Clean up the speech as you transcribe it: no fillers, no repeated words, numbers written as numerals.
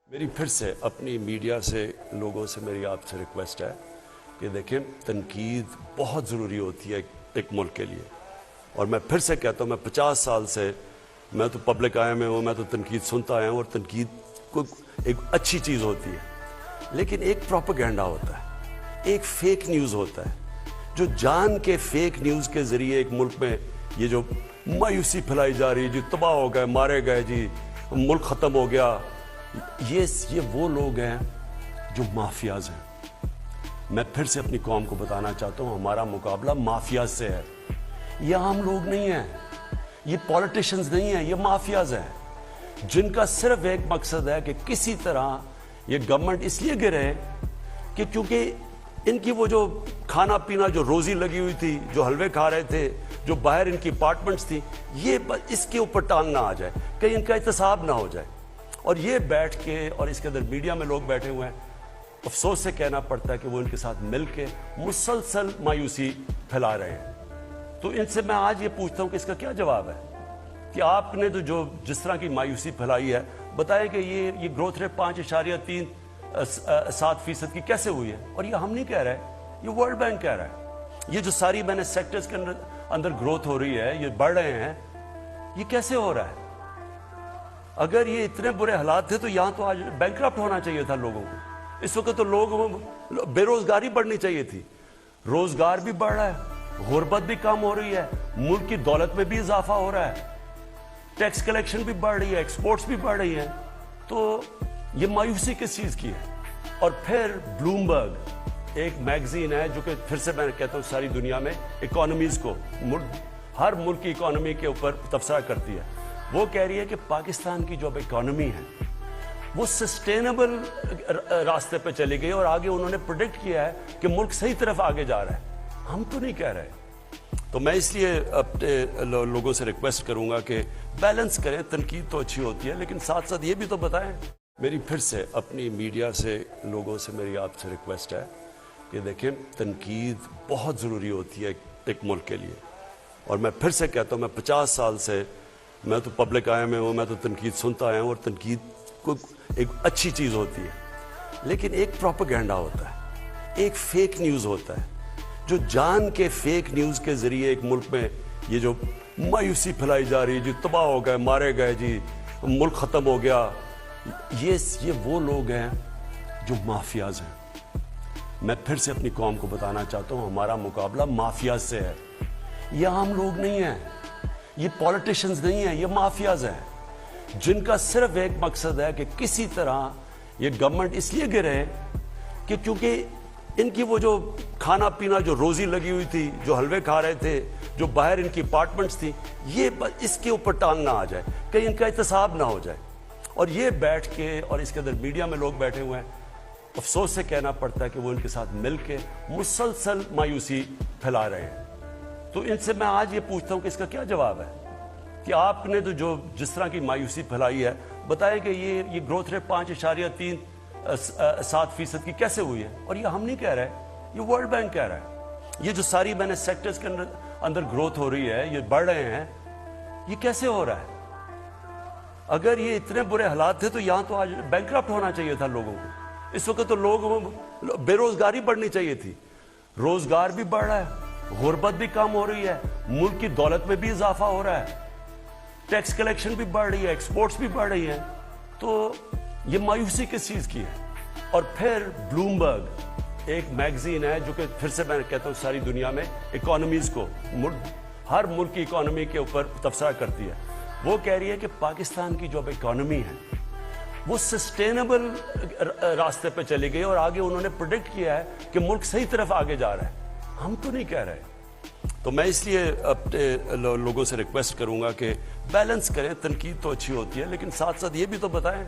मेरी फिर से अपनी मीडिया से लोगों से मेरी आपसे रिक्वेस्ट है कि देखें, तनकीद बहुत ज़रूरी होती है एक मुल्क के लिए। और मैं फिर से कहता हूँ, मैं 50 साल से मैं तो पब्लिक आया में हूँ, मैं तो तनकीद सुनता आया हूँ और तनकीद को एक अच्छी चीज़ होती है, लेकिन एक प्रोपेगेंडा होता है, एक फेक न्यूज़ होता है जो जान के फेक न्यूज़ के ज़रिए एक मुल्क में ये जो मायूसी फैलाई जा रही है, जी तबाह हो गए, मारे गए, जी मुल्क ख़त्म हो गया, ये वो लोग हैं जो माफियाज हैं। मैं फिर से अपनी कौम को बताना चाहता हूँ, हमारा मुकाबला माफियाज से है। ये आम लोग नहीं हैं, ये पॉलिटिशियंस नहीं हैं, ये माफियाज हैं जिनका सिर्फ एक मकसद है कि किसी तरह ये गवर्नमेंट इसलिए गिरे कि क्योंकि इनकी वो जो खाना पीना, जो रोजी लगी हुई थी, जो हलवे खा रहे थे, जो बाहर इनकी अपार्टमेंट्स थी, ये इसके ऊपर टांग ना आ जाए, कहीं इनका एहतसाब ना हो जाए। और ये बैठ के, और इसके अंदर मीडिया में लोग बैठे हुए हैं, अफसोस से कहना पड़ता है कि वो इनके साथ मिलके मुसलसल मायूसी फैला रहे हैं। तो इनसे मैं आज ये पूछता हूं कि इसका क्या जवाब है कि आपने तो जो जिस तरह की मायूसी फैलाई है, बताएं कि ये ग्रोथ रेट 5.37% की कैसे हुई है। और ये हम नहीं कह रहे, ये वर्ल्ड बैंक कह रहा है। ये जो सारी मैंने सेक्टर्स के अंदर ग्रोथ हो रही है, ये बढ़ रहे हैं, ये कैसे हो रहा है? अगर ये इतने बुरे हालात थे तो यहां तो आज बैंकक्रप्ट होना चाहिए था लोगों को। इस वक्त तो लोग बेरोजगारी बढ़नी चाहिए थी। रोजगार भी बढ़ रहा है, गुर्बत भी कम हो रही है, मुल्क की दौलत में भी इजाफा हो रहा है, टैक्स कलेक्शन भी बढ़ रही है, एक्सपोर्ट्स भी बढ़ रही है। तो ये मायूसी किस चीज की है? और फिर ब्लूमबर्ग एक मैगजीन है जो कि फिर से मैं कहता हूं सारी दुनिया में इकोनॉमीज को, हर मुल्क की इकोनॉमी के ऊपर तबसरा करती है। वो कह रही है कि पाकिस्तान की जो इकोनॉमी है वो सस्टेनेबल रास्ते पे चली गई और आगे उन्होंने प्रेडिक्ट किया है कि मुल्क सही तरफ आगे जा रहा है। हम तो नहीं कह रहे। तो मैं इसलिए अपने लोगों से रिक्वेस्ट करूंगा कि बैलेंस करें। तनकीद तो अच्छी होती है, लेकिन साथ साथ ये भी तो बताएं। मेरी फिर से अपनी मीडिया से लोगों से मेरी आपसे रिक्वेस्ट है कि देखें, तनकीद बहुत ज़रूरी होती है एक मुल्क के लिए। और मैं फिर से कहता हूँ, मैं 50 साल से मैं तो पब्लिक आया में हूँ, मैं तो तनकीद सुनता आया हूँ और तनकीद को एक अच्छी चीज़ होती है, लेकिन एक प्रोपेगेंडा होता है, एक फेक न्यूज़ होता है जो जान के फेक न्यूज़ के ज़रिए एक मुल्क में ये जो मायूसी फैलाई जा रही है, जी तबाह हो गए, मारे गए, जी मुल्क ख़त्म हो गया, ये वो लोग हैं जो माफियाज हैं। मैं फिर से अपनी कौम को बताना चाहता हूँ, हमारा मुकाबला माफियाज से है। ये आम लोग नहीं हैं, ये पॉलिटिशियंस नहीं हैं, ये माफियाज हैं जिनका सिर्फ एक मकसद है कि किसी तरह ये गवर्नमेंट इसलिए गिरे कि क्योंकि इनकी वो जो खाना पीना, जो रोजी लगी हुई थी, जो हलवे खा रहे थे, जो बाहर इनकी अपार्टमेंट्स थी, ये इसके ऊपर टांग ना आ जाए, कहीं इनका एहतसाब ना हो जाए। और ये बैठ के, और इसके अंदर मीडिया में लोग बैठे हुए हैं, अफसोस से कहना पड़ता है कि वो इनके साथ मिलके मुसलसल मायूसी फैला रहे हैं। तो इनसे मैं आज ये पूछता हूं कि इसका क्या जवाब है कि आपने तो जो जिस तरह की मायूसी फैलाई है, बताएं कि ये ग्रोथ रेट 5.37% की कैसे हुई है। और ये हम नहीं कह रहे, ये वर्ल्ड बैंक कह रहा है। ये जो सारी मैंने सेक्टर्स के अंदर ग्रोथ हो रही है, ये बढ़ रहे हैं, ये कैसे हो रहा है? अगर ये इतने बुरे हालात थे तो यहां तो आज बैंकक्रप्ट होना चाहिए था लोगों को। इस वक्त तो लोग बेरोजगारी बढ़नी चाहिए थी, रोजगार भी बढ़ रहा है, गुर्बत भी कम हो रही है, मुल्क की दौलत में भी इजाफा हो रहा है, टैक्स कलेक्शन भी बढ़ रही है, एक्सपोर्ट्स भी बढ़ रही है। तो ये मायूसी किस चीज की है? और फिर ब्लूमबर्ग एक मैगजीन है जो कि फिर से मैं कहता हूं सारी दुनिया में इकोनॉमीज को, हर मुल्क की इकोनॉमी के ऊपर तबसरा करती है। वो कह रही है कि पाकिस्तान की जो इकोनॉमी है वो सस्टेनेबल रास्ते पे चली गई और आगे उन्होंने प्रेडिक्ट किया है कि मुल्क सही तरफ आगे जा रहा है। हम तो नहीं कह रहे। तो मैं इसलिए अपने लोगों से रिक्वेस्ट करूंगा कि बैलेंस करें। तनकीद तो अच्छी होती है, लेकिन साथ साथ ये भी तो बताएं।